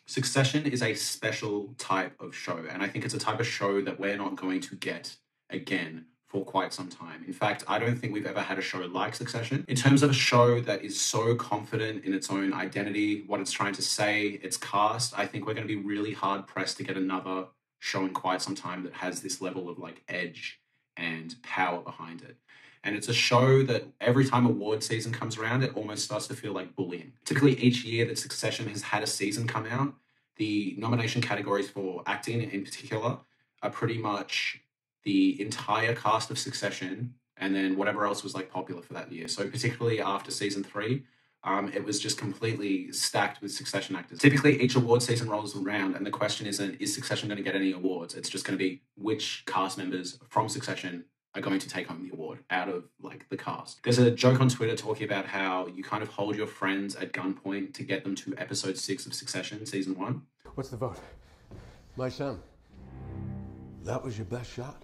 Succession is a special type of show, and I think it's a type of show that we're not going to get again for quite some time. In fact, I don't think we've ever had a show like Succession. In terms of a show that is so confident in its own identity, what it's trying to say, its cast, I think we're going to be really hard pressed to get another show in quite some time that has this level of like edge and power behind it. And it's a show that every time award season comes around, it almost starts to feel like bullying. Typically, each year that Succession has had a season come out, the nomination categories for acting in particular are pretty much the entire cast of Succession and then whatever else was like popular for that year. So particularly after season 3, it was just completely stacked with Succession actors. Typically, each award season rolls around, and the question isn't, is Succession going to get any awards? It's just going to be which cast members from Succession are going to take home the award out of like the cast. There's a joke on Twitter talking about how you kind of hold your friends at gunpoint to get them to episode 6 of Succession, season 1. What's the vote? My son. That was your best shot.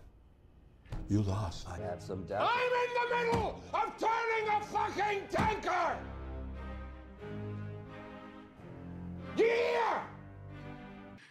You lost. I have some doubt. I'm in the middle of turning a fucking tanker! Yeah!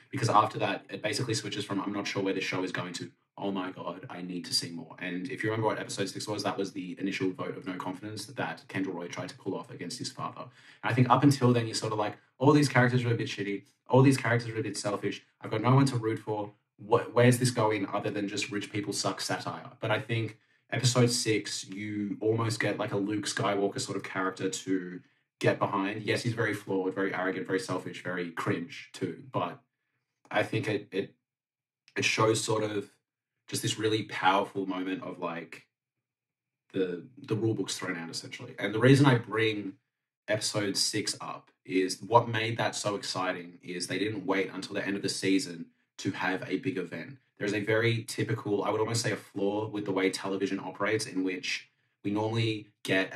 Because after that, it basically switches from, I'm not sure where this show is going, to, oh my God, I need to see more. And if you remember what episode 6 was, that was the initial vote of no confidence that Kendall Roy tried to pull off against his father. And I think up until then, you're sort of like, all these characters are a bit shitty. All these characters are a bit selfish. I've got no one to root for. Where's this going other than just rich people suck satire? But I think episode 6, you almost get like a Luke Skywalker sort of character to get behind. Yes, he's very flawed, very arrogant, very selfish, very cringe too. But I think it shows sort of just this really powerful moment of like the rule book's thrown out essentially. And the reason I bring episode 6 up is what made that so exciting is they didn't wait until the end of the season to have a big event. There's a very typical, I would almost say a flaw with the way television operates, in which we normally get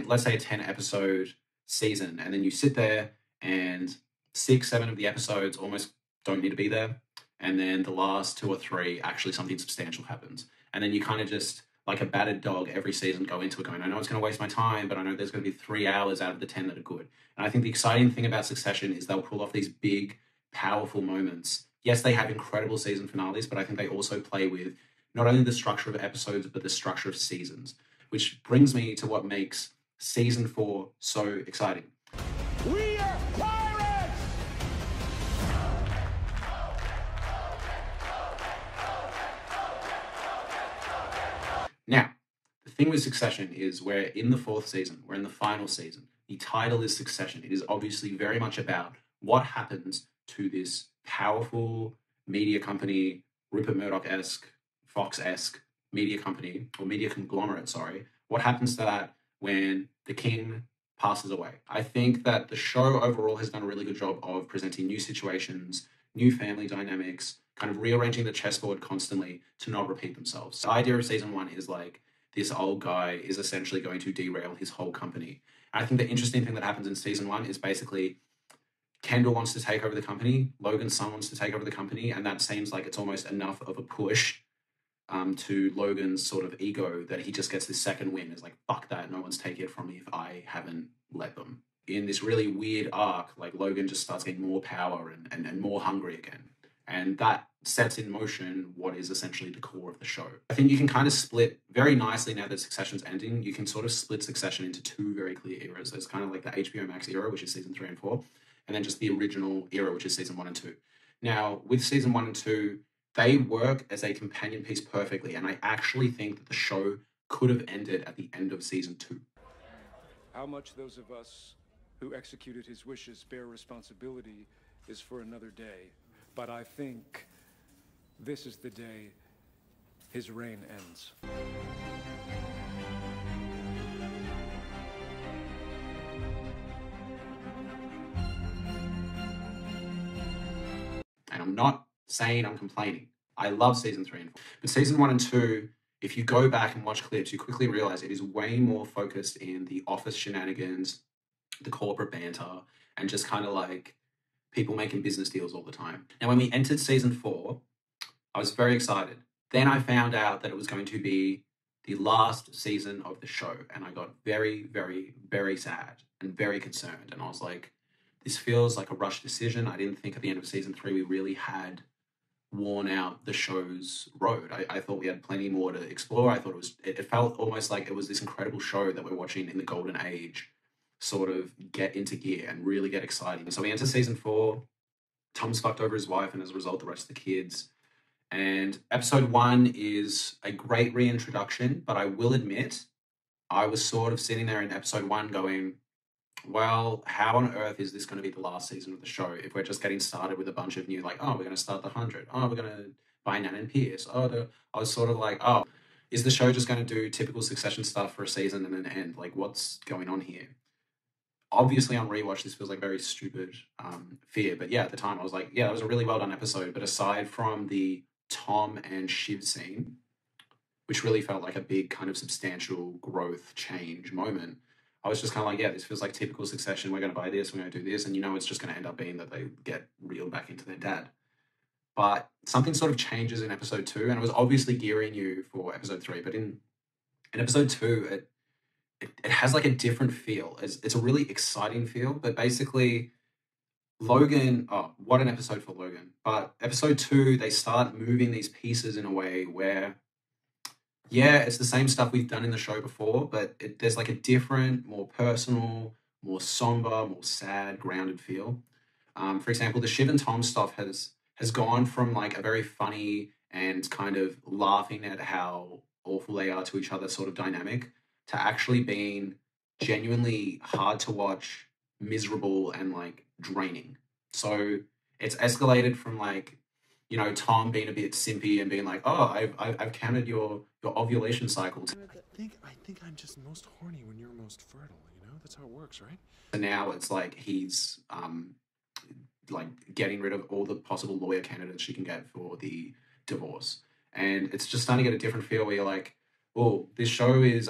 let's say a 10 episode season, and then you sit there and 6, 7 of the episodes almost don't need to be there. And then the last 2 or 3, actually something substantial happens. And then you kind of just, like a battered dog, every season go into it going, I know it's going to waste my time, but I know there's going to be 3 hours out of the 10 that are good. And I think the exciting thing about Succession is they'll pull off these big, powerful moments. Yes, they have incredible season finales, but I think they also play with not only the structure of episodes, but the structure of seasons, which brings me to what makes season 4 so exciting. We are pirates! Now, the thing with Succession is we're in the 4th season, we're in the final season. The title is Succession. It is obviously very much about what happens to this powerful media company, Rupert Murdoch-esque, Fox-esque media company, or media conglomerate, sorry. What happens to that when the king passes away? I think that the show overall has done a really good job of presenting new situations, new family dynamics, kind of rearranging the chessboard constantly to not repeat themselves. The idea of season 1 is like, this old guy is essentially going to derail his whole company. And I think the interesting thing that happens in season 1 is basically Kendall wants to take over the company, Logan's son wants to take over the company, and that seems like it's almost enough of a push to Logan's sort of ego that he just gets this second win. It's like, fuck that, no one's taking it from me if I haven't let them. In this really weird arc, like Logan just starts getting more power and more hungry again. And that sets in motion what is essentially the core of the show. I think you can kind of split very nicely now that Succession's ending. You can sort of split Succession into 2 very clear eras. There's kind of like the HBO Max era, which is season 3 and 4, and then just the original era, which is season 1 and 2. Now, with season 1 and 2, they work as a companion piece perfectly, and I actually think that the show could have ended at the end of season 2. How much those of us who executed his wishes bear responsibility is for another day. But I think this is the day his reign ends. And I'm not saying I'm complaining. I love season 3 and 4. But season 1 and 2, if you go back and watch clips, you quickly realize it is way more focused in the office shenanigans, the corporate banter, and just kind of like people making business deals all the time. Now, when we entered season 4, I was very excited. Then I found out that it was going to be the last season of the show, and I got very, very, very sad and very concerned. And I was like, this feels like a rushed decision. I didn't think at the end of season 3 we really had worn out the show's road. I thought we had plenty more to explore. I thought it felt almost like it was this incredible show that we're watching in the golden age sort of get into gear and really get exciting. So we enter season 4. Tom's fucked over his wife, and as a result, the rest of the kids. And episode 1 is a great reintroduction, but I will admit, I was sort of sitting there in episode 1 going, well, how on earth is this going to be the last season of the show if we're just getting started with a bunch of new, like, oh, we're going to start the 100. Oh, we're going to buy Nan and Pierce. I was sort of like, oh, is the show just going to do typical Succession stuff for a season and then end? Like, what's going on here? Obviously, on rewatch, this feels like very stupid fear. But yeah, at the time, I was like, yeah, that was a really well done episode. But aside from the Tom and Shiv scene, which really felt like a big kind of substantial growth change moment, I was just kind of like, yeah, this feels like typical Succession. We're going to buy this, we're going to do this. And it's just going to end up being that they get reeled back into their dad. But something sort of changes in episode 2. And it was obviously gearing you for episode 3. But in episode 2, it has like a different feel. It's a really exciting feel. But basically, Logan, what an episode for Logan. But episode 2, they start moving these pieces in a way where, yeah, it's the same stuff we've done in the show before, but there's like a different, more personal, more somber, more sad, grounded feel. For example, the Shiv and Tom stuff has gone from like a very funny and kind of laughing at how awful they are to each other sort of dynamic to actually being genuinely hard to watch, miserable, and like draining. So it's escalated from like, Tom being a bit simpy and being like, oh, I've counted your ovulation cycles. I think I'm just most horny when you're most fertile, That's how it works, right? And now it's like he's like getting rid of all the possible lawyer candidates she can get for the divorce. And it's just starting to get a different feel where you're like, oh, this show is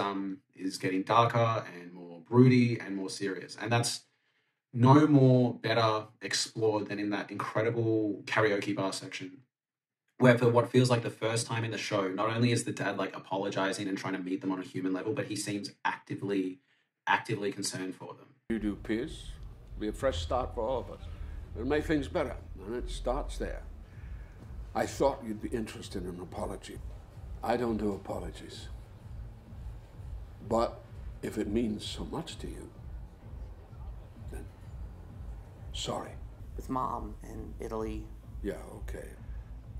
getting darker and more broody and more serious. And that's no more better explored than in that incredible karaoke bar section, where for what feels like the first time in the show, not only is the dad like apologizing and trying to meet them on a human level, but he seems actively concerned for them. You do, Pierce. Be a fresh start for all of us. It'll make things better, and it starts there. I thought you'd be interested in an apology. I don't do apologies. But if it means so much to you, then sorry. With Mom in Italy. Yeah, okay.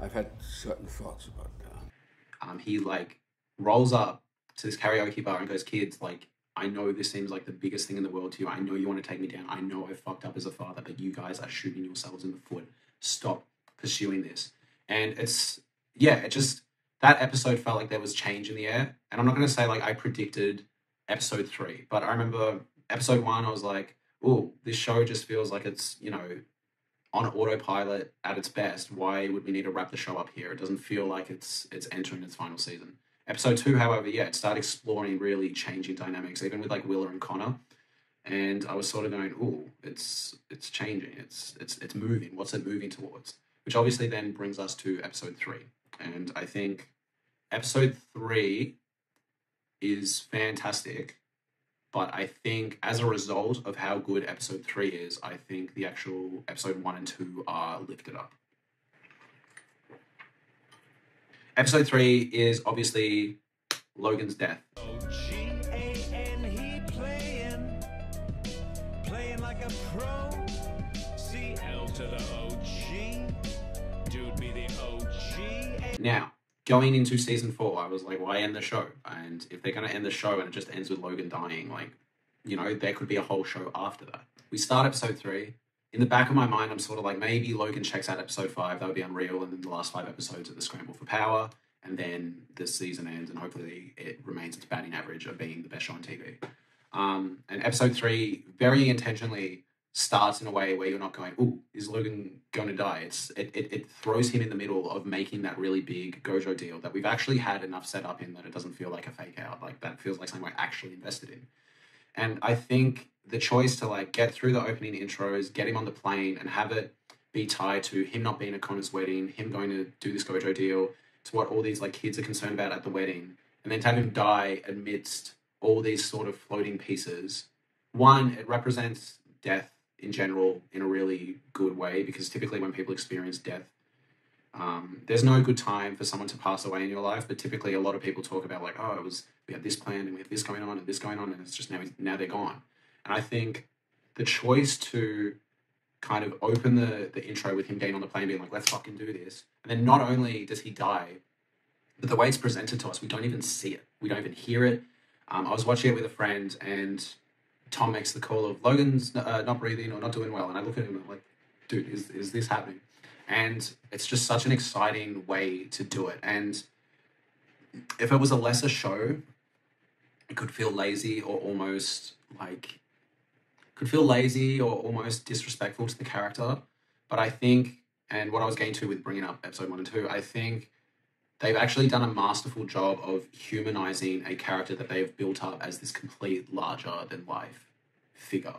I've had certain thoughts about that. He like rolls up to this karaoke bar and goes, kids, like, I know this seems like the biggest thing in the world to you. I know you want to take me down. I know I fucked up as a father, but you guys are shooting yourselves in the foot. Stop pursuing this. And that episode felt like there was change in the air. And I'm not going to say like I predicted episode 3, but I remember episode 1, I was like, oh, this show just feels like it's, on autopilot at its best. Why would we need to wrap the show up here? It doesn't feel like it's entering its final season. Episode 2, however, it started exploring really changing dynamics, even with like Willa and Connor. And I was sort of going, ooh, it's changing. It's moving. What's it moving towards? Which obviously then brings us to episode 3. And I think episode 3 is fantastic. But I think as a result of how good episode 3 is, I think the actual episode 1 and 2 are lifted up. Episode 3 is obviously Logan's death. O-G-A-N, he playing like a pro. C-L to the O-G, dude be the O-G. Now, going into season 4, I was like, why end the show? And if they're going to end the show and it just ends with Logan dying, like, there could be a whole show after that. We start episode 3. In the back of my mind, I'm sort of like, maybe Logan checks out episode 5. That would be unreal. And then the last 5 episodes are the scramble for power. And then the season ends and hopefully it remains its batting average of being the best show on TV. And episode 3 very intentionally starts in a way where you're not going, ooh, is Logan going to die? It throws him in the middle of making that really big Gojo deal that we've actually had enough set up in that it doesn't feel like a fake out. Like, that feels like something we're actually invested in. And I think the choice to like get through the opening intros, get him on the plane and have it be tied to him not being at Connor's wedding, him going to do this Gojo deal, to what all these like kids are concerned about at the wedding, and then to have him die amidst all these sort of floating pieces. One, it represents death in general in a really good way, because typically when people experience death, there's no good time for someone to pass away in your life, but typically a lot of people talk about like, oh, we had this planned and we had this going on and this going on, and it's just now they're gone. And I think the choice to kind of open the intro with him getting on the plane being like, let's fucking do this, and then not only does he die, but the way it's presented to us, we don't even see it. We don't even hear it. I was watching it with a friend, and Tom makes the call of Logan's not breathing or not doing well, and I look at him and I'm like, dude, is this happening? And it's just such an exciting way to do it. And if it was a lesser show, it could feel lazy or almost disrespectful to the character. But I think, and what I was getting to with bringing up episode 1 and 2, I think they've actually done a masterful job of humanizing a character that they've built up as this complete larger than life figure.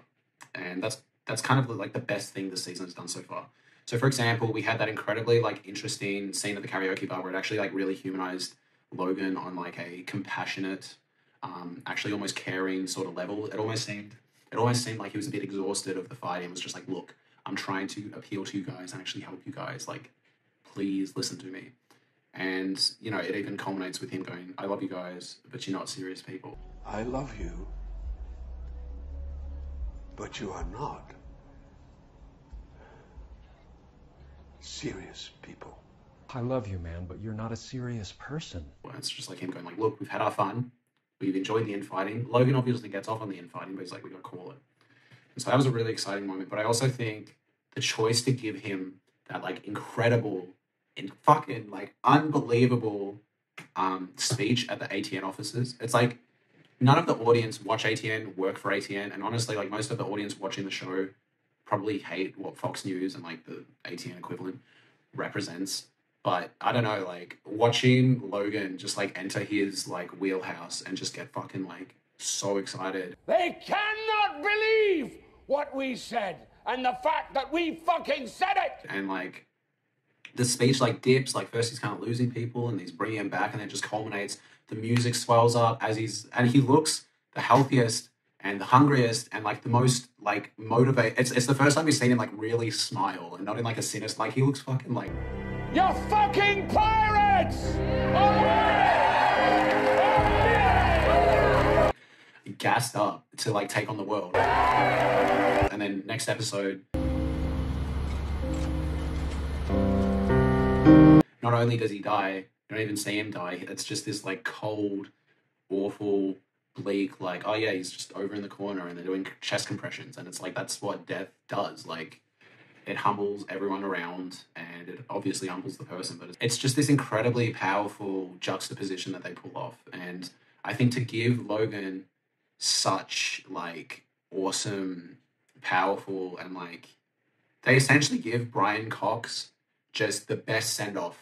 And that's kind of like the best thing the season has done so far. So for example, we had that incredibly like interesting scene at the karaoke bar where it actually like really humanized Logan on like a compassionate, actually almost caring sort of level. It almost seemed like he was a bit exhausted of the fight and was just like, look, I'm trying to appeal to you guys and actually help you guys. Like, please listen to me. And, you know, it even culminates with him going, I love you guys, but you're not serious people. I love you, but you are not serious people. I love you, man, but you're not a serious person. Well, it's just like him going like, look, we've had our fun. We've enjoyed the infighting. Logan obviously gets off on the infighting, but he's like, we got to call it. And so that was a really exciting moment. But I also think the choice to give him that like incredible and fucking like unbelievable speech at the ATN offices. It's like none of the audience watch ATN, work for ATN, and honestly, like most of the audience watching the show probably hate what Fox News and like the ATN equivalent represents. But I don't know, like watching Logan just like enter his like wheelhouse and just get fucking like so excited. They cannot believe what we said and the fact that we fucking said it. And like the speech like dips, like first he's kind of losing people and he's bringing him back, and then it just culminates. The music swells up and he looks the healthiest and the hungriest and like the most like motivated. It's the first time we've seen him like really smile and not in like a sinister, like he looks fucking like, you're fucking pirates! gassed up to like take on the world. And then next episode, not only does he die, you don't even see him die. It's just this like cold, awful, bleak, like, oh yeah, he's just over in the corner and they're doing chest compressions. And it's like, that's what death does. Like, it humbles everyone around and it obviously humbles the person. But it's just this incredibly powerful juxtaposition that they pull off. And I think to give Logan such like awesome, powerful, and like, they essentially give Brian Cox just the best send-off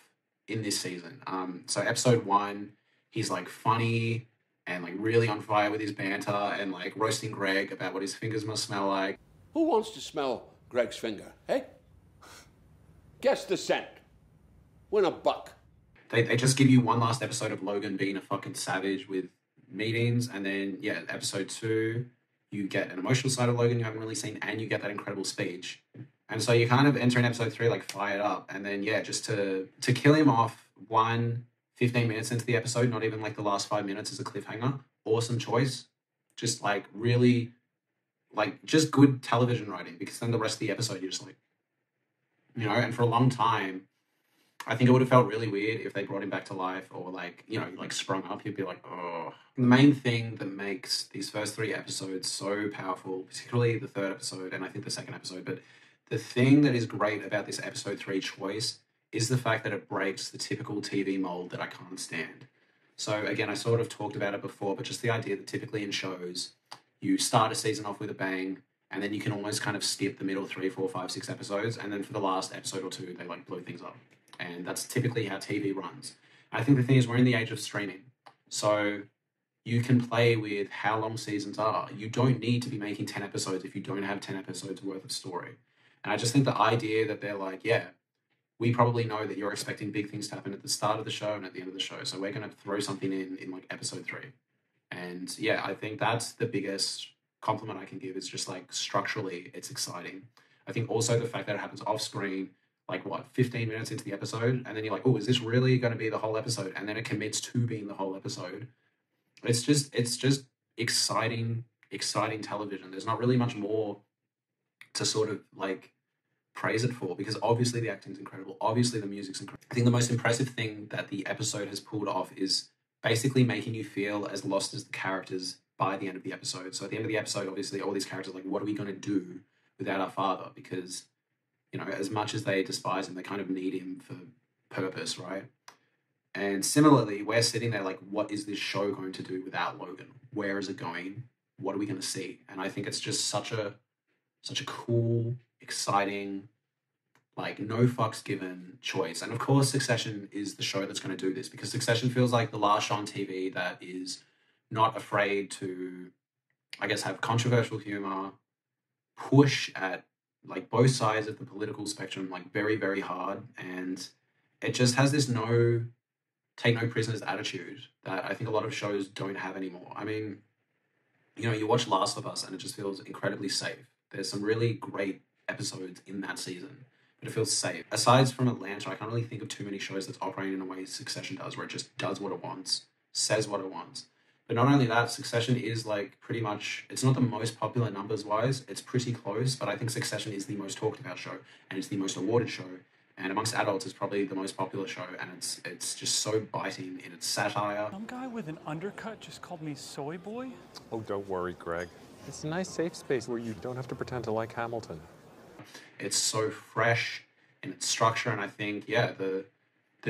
in this season. So episode 1, he's like funny and like really on fire with his banter and like roasting Greg about what his fingers must smell like. Who wants to smell Greg's finger, hey? Guess the scent. Win $1. They just give you one last episode of Logan being a fucking savage with meetings, and then yeah, episode 2, you get an emotional side of Logan you haven't really seen, and you get that incredible speech. And so you kind of enter in episode 3 like fired up, and then yeah, just to kill him off 15 minutes into the episode, not even like the last 5 minutes as a cliffhanger. Awesome choice. Just like really, like just good television writing, because then the rest of the episode you're just like, you know, and for a long time, I think it would have felt really weird if they brought him back to life or like, you know, like sprung up. You'd be like, oh. The main thing that makes these first 3 episodes so powerful, particularly the 3rd episode and I think the 2nd episode, but the thing that is great about this episode 3 choice is the fact that it breaks the typical TV mold that I can't stand. So again, I sort of talked about it before, but just the idea that typically in shows, you start a season off with a bang, and then you can almost kind of skip the middle 3, 4, 5, 6 episodes, and then for the last episode or 2, they like blow things up. And that's typically how TV runs. And I think the thing is, we're in the age of streaming. So you can play with how long seasons are. You don't need to be making 10 episodes if you don't have 10 episodes worth of story. And I just think the idea that they're like, yeah, we probably know that you're expecting big things to happen at the start of the show and at the end of the show. So we're going to throw something in like episode 3. And yeah, I think that's the biggest compliment I can give is just like structurally, it's exciting. I think also the fact that it happens off screen, like what, 15 minutes into the episode, and then you're like, oh, is this really going to be the whole episode? And then it commits to being the whole episode. It's just exciting television. There's not really much more to sort of like praise it for, because obviously the acting's incredible, obviously the music's incredible. I think the most impressive thing that the episode has pulled off is basically making you feel as lost as the characters by the end of the episode. So at the end of the episode, obviously all these characters are like, what are we going to do without our father? Because, you know, as much as they despise him, they kind of need him for purpose, right? And similarly, we're sitting there like, what is this show going to do without Logan? Where is it going? What are we going to see? And I think it's just such a cool, exciting, like no fucks given choice. And of course, Succession is the show that's going to do this, because Succession feels like the last show on TV that is not afraid to, I guess, have controversial humor, push at like both sides of the political spectrum, like very, very hard. And it just has this take no prisoners attitude that I think a lot of shows don't have anymore. I mean, you know, you watch Last of Us and it just feels incredibly safe. There's some really great episodes in that season, but it feels safe. Aside from Atlanta, I can't really think of too many shows that's operating in a way Succession does, where it just does what it wants, says what it wants. But not only that, Succession is like pretty much, it's not the most popular numbers wise, it's pretty close, but I think Succession is the most talked about show, and it's the most awarded show. And amongst adults, it's probably the most popular show, and it's just so biting in its satire. Some guy with an undercut just called me soy boy? Oh, don't worry, Greg. It's a nice safe space where you don't have to pretend to like Hamilton. It's so fresh in its structure, and I think, yeah, the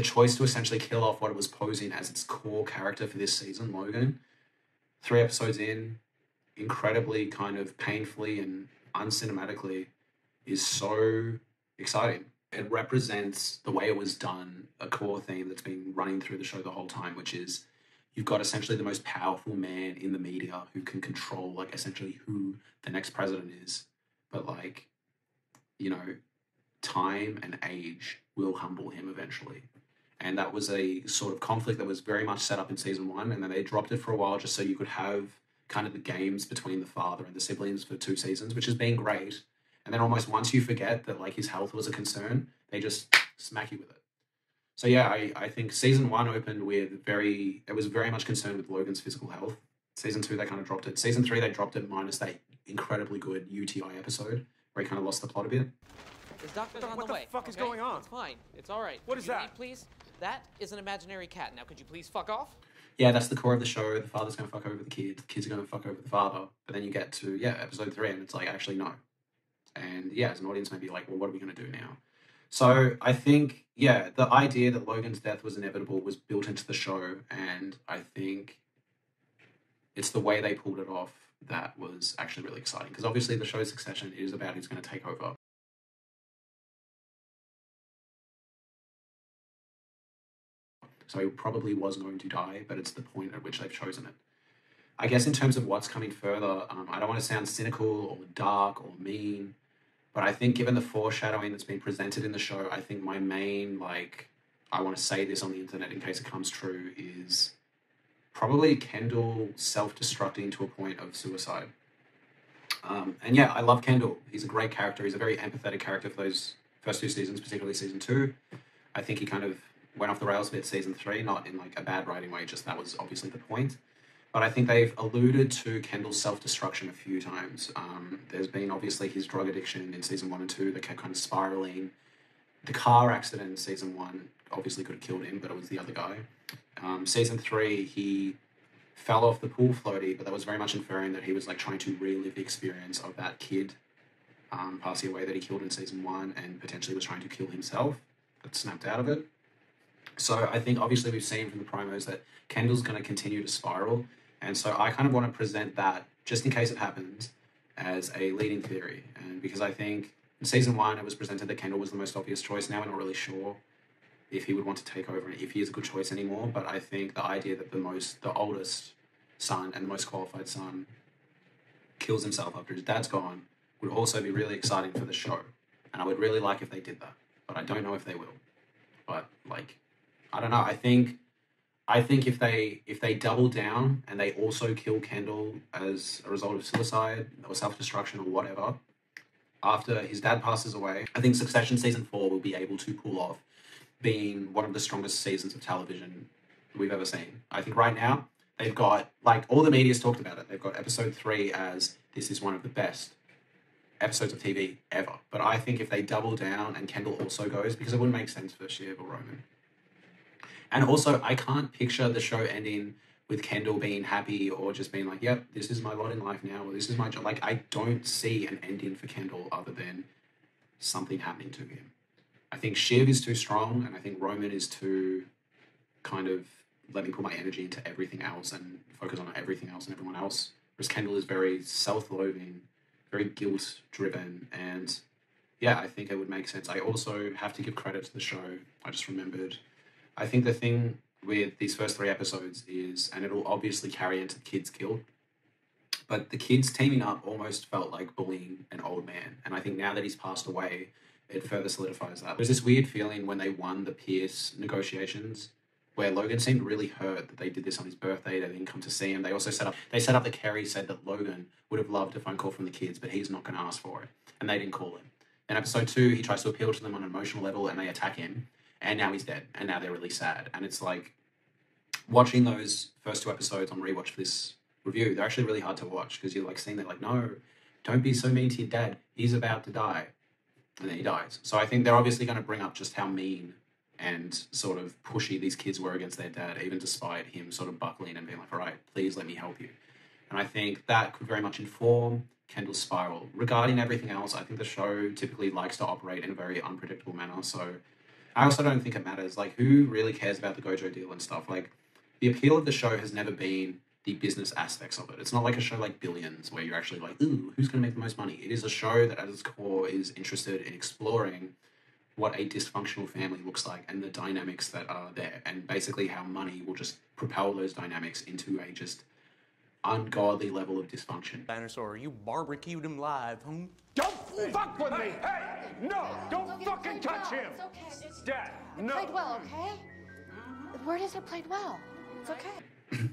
choice to essentially kill off what it was posing as its core character for this season, Logan, 3 episodes in, incredibly kind of painfully and uncinematically, is so exciting. It represents the way it was done, a core theme that's been running through the show the whole time, which is you've got essentially the most powerful man in the media who can control, like, essentially who the next president is. But, like, you know, time and age will humble him eventually. And that was a sort of conflict that was very much set up in season 1, and then they dropped it for a while just so you could have kind of the games between the father and the siblings for 2 seasons, which has been great. And then almost once you forget that, like, his health was a concern, they just smack you with it. So yeah, I think season 1 opened with it was very much concerned with Logan's physical health. Season 2, they kind of dropped it. Season 3, they dropped it minus that incredibly good UTI episode where he kind of lost the plot a bit. His doctor's on the way. What the fuck is going on? It's fine. It's all right. What is that? Eat, please? That is an imaginary cat. Now, could you please fuck off? Yeah, that's the core of the show. The father's going to fuck over the kids are going to fuck over the father. But then you get to, episode 3, and it's like, actually, no. And yeah, as an audience, maybe like, well, what are we going to do now? So I think, yeah, the idea that Logan's death was inevitable was built into the show, and I think it's the way they pulled it off that was actually really exciting. Because obviously the show's Succession is about who's going to take over. So he probably was going to die, but it's the point at which they've chosen it. I guess in terms of what's coming further, I don't want to sound cynical or dark or mean, but I think given the foreshadowing that's been presented in the show, I think my main, I want to say this on the internet in case it comes true, is probably Kendall self-destructing to a point of suicide. And yeah, I love Kendall. He's a great character. He's a very empathetic character for those first 2 seasons, particularly season 2. I think he kind of went off the rails a bit season 3, not in like a bad writing way, just that was obviously the point. But I think they've alluded to Kendall's self-destruction a few times. There's been obviously his drug addiction in season 1 and 2 that kept kind of spiraling. The car accident in season 1 obviously could have killed him, but it was the other guy. Season 3, he fell off the pool floaty, but that was very much inferring that he was like trying to relive the experience of that kid passing away that he killed in season 1 and potentially was trying to kill himself, but snapped out of it. So I think obviously we've seen from the promos that Kendall's going to continue to spiral. And so I kind of want to present that, just in case it happens, as a leading theory. And because I think in season 1 it was presented that Kendall was the most obvious choice. Now we're not really sure if he would want to take over and if he is a good choice anymore. But I think the idea that the oldest son and the most qualified son kills himself after his dad's gone would also be really exciting for the show. And I would really like if they did that. But I don't know if they will. But I don't know. I think I think if they double down and they also kill Kendall as a result of suicide or self-destruction or whatever, after his dad passes away, I think Succession season 4 will be able to pull off being one of the strongest seasons of television we've ever seen. I think right now they've got, like, all the media's talked about it. They've got episode 3 as this is one of the best episodes of TV ever. But I think if they double down and Kendall also goes, because it wouldn't make sense for Shiv or Roman. And also, I can't picture the show ending with Kendall being happy or just being like, yep, this is my lot in life now, or this is my job. Like, I don't see an ending for Kendall other than something happening to him. I think Shiv is too strong, and I think Roman is too kind of let me put my energy into everything else and focus on everything else and everyone else. Whereas Kendall is very self-loathing, very guilt-driven, and yeah, I think it would make sense. I also have to give credit to the show. I just remembered. I think the thing with these first 3 episodes is, and it'll obviously carry into the kids killed, but the kids teaming up almost felt like bullying an old man. And I think now that he's passed away, it further solidifies that. There's this weird feeling when they won the Pierce negotiations where Logan seemed really hurt that they did this on his birthday. They didn't come to see him. They also set up that Kerry said that Logan would have loved a phone call from the kids, but he's not going to ask for it. And they didn't call him. In episode 2, he tries to appeal to them on an emotional level and they attack him. And now he's dead. And now they're really sad. And it's like, watching those first 2 episodes on rewatch for this review, they're actually really hard to watch because you're like seeing that, like, no, don't be so mean to your dad. He's about to die. And then he dies. So I think they're obviously going to bring up just how mean and sort of pushy these kids were against their dad, even despite him sort of buckling and being like, all right, please let me help you. And I think that could very much inform Kendall's spiral. Regarding everything else, I think the show typically likes to operate in a very unpredictable manner. So I also don't think it matters. Like, who really cares about the Gojo deal and stuff? Like, the appeal of the show has never been the business aspects of it. It's not like a show like Billions where you're actually like, ooh, who's going to make the most money? It is a show that at its core is interested in exploring what a dysfunctional family looks like and the dynamics that are there, and basically how money will just propel those dynamics into a just ungodly level of dysfunction. Dinosaur, you barbecued him live, huh? Don't fuck with me! Hey! No! Don't fucking touch him! It's okay. Dad, It no! played well, okay? The word is it played well. It's okay.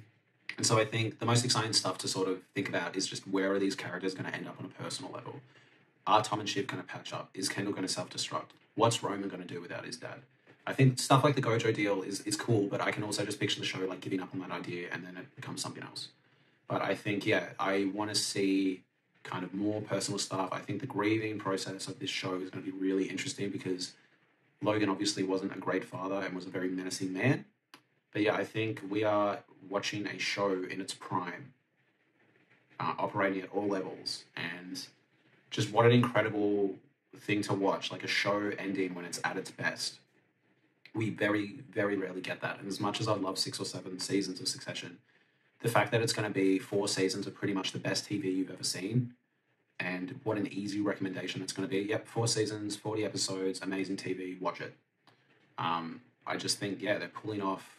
And so I think the most exciting stuff to sort of think about is just where are these characters going to end up on a personal level? Are Tom and Shiv going to patch up? Is Kendall going to self-destruct? What's Roman going to do without his dad? I think stuff like the Gojo deal is cool, but I can also just picture the show like giving up on that idea and then it becomes something else. But I think, yeah, I want to see kind of more personal stuff. I think the grieving process of this show is going to be really interesting because Logan obviously wasn't a great father and was a very menacing man. But yeah, I think we are watching a show in its prime, operating at all levels, and just what an incredible thing to watch, like a show ending when it's at its best. We very, very rarely get that. And as much as I love 6 or 7 seasons of Succession, the fact that it's going to be 4 seasons of pretty much the best TV you've ever seen, and what an easy recommendation it's going to be. Yep, 4 seasons, 40 episodes, amazing TV, watch it. I just think, yeah, they're pulling off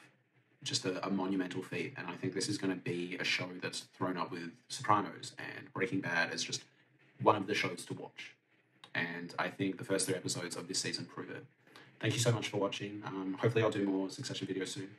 just a monumental feat, and I think this is going to be a show that's thrown up with Sopranos and Breaking Bad as just one of the shows to watch. And I think the first 3 episodes of this season prove it. Thank you so much for watching. Hopefully I'll do more Succession videos soon.